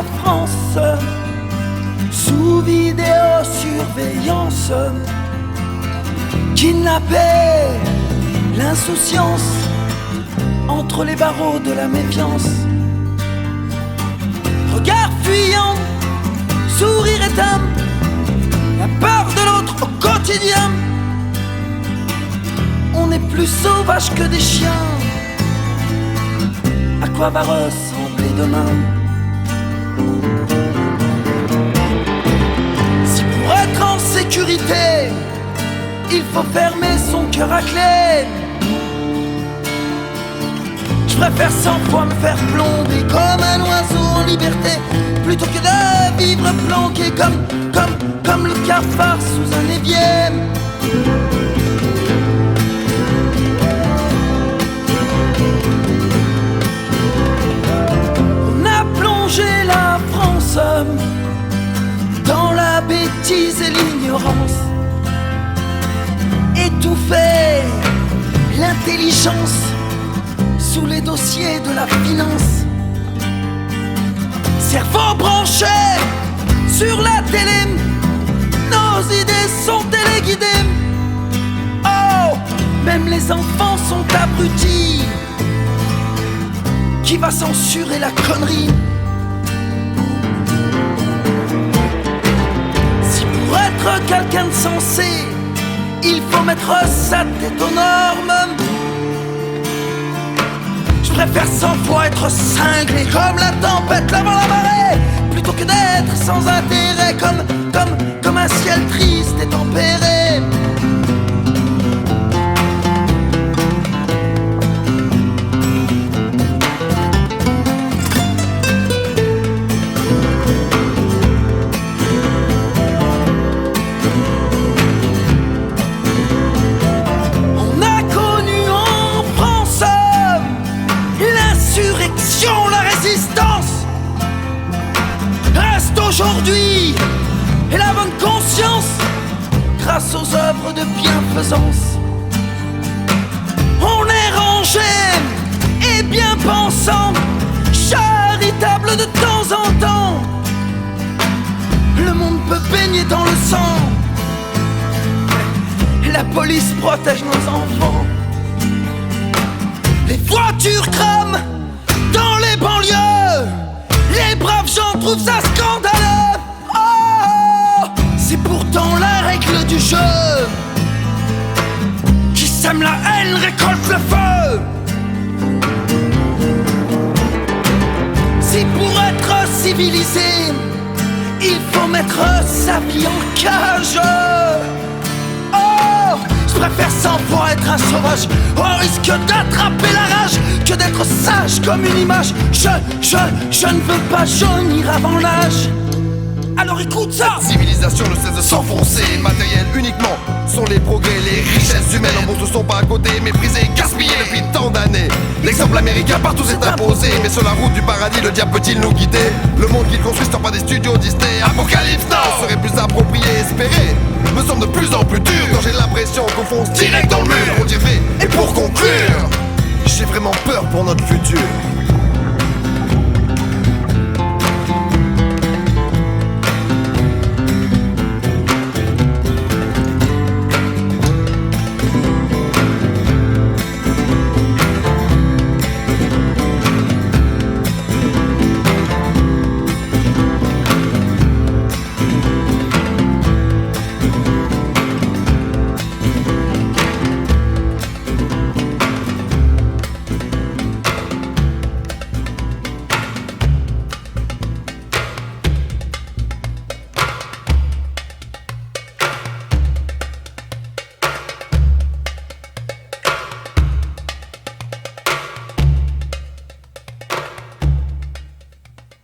la France sous vidéosurveillance, kidnapper l'insouciance entre les barreaux de la méfiance. Regard fuyant, sourire éteint, la peur de l'autre au quotidien. On est plus sauvage que des chiens. À quoi va ressembler demain? Si pour être en sécurité, il faut fermer son cœur à clé, je préfère 100 fois me faire plomber comme un oiseau en liberté, plutôt que de vivre planqué comme le cafard sous un évier. On a plongé la France dans la bêtise et l'ignorance, étouffer l'intelligence sous les dossiers de la finance. Cerveau branché sur la télé, nos idées sont téléguidées. Oh, même les enfants sont abrutis. Qui va censurer la connerie? Si pour être quelqu'un de sensé, il faut mettre sa tête aux normes, je préfère 100 fois être cinglé comme la tempête lavant la marée, plutôt que d'être sans intérêt comme un ciel triste et tempéré. La résistance reste aujourd'hui, et la bonne conscience grâce aux œuvres de bienfaisance. On est rangé et bien pensant, charitable de temps en temps. Le monde peut baigner dans le sang, et la police protège nos enfants. Les voitures crament dans les banlieues, les braves gens trouvent ça scandaleux. Oh, c'est pourtant la règle du jeu. Qui sème la haine récolte le feu. Si pour être civilisé, il faut mettre sa vie en cage, oh, je préfère 100 fois être un sauvage au risque d'attraper la rage que d'être sage comme une image. Je ne veux pas jaunir avant l'âge. Alors écoute ça. Cette civilisation ne cesse de s'enfoncer. Matériel uniquement sont les progrès, les richesses humaines en bourse ne sont pas à côté, méprisées, gaspillées depuis tant d'années. L'exemple américain partout s'est imposé, mais sur la route du paradis, le diable peut-il nous guider? Le monde qu'ils construisent sort pas des studios Disney. Apocalypse Now serait plus approprié, espéré me semble de plus en plus dur quand j'ai l'impression qu'on fonce direct dans le mur. On dirait, et pour conclure, j'ai vraiment peur pour notre futur.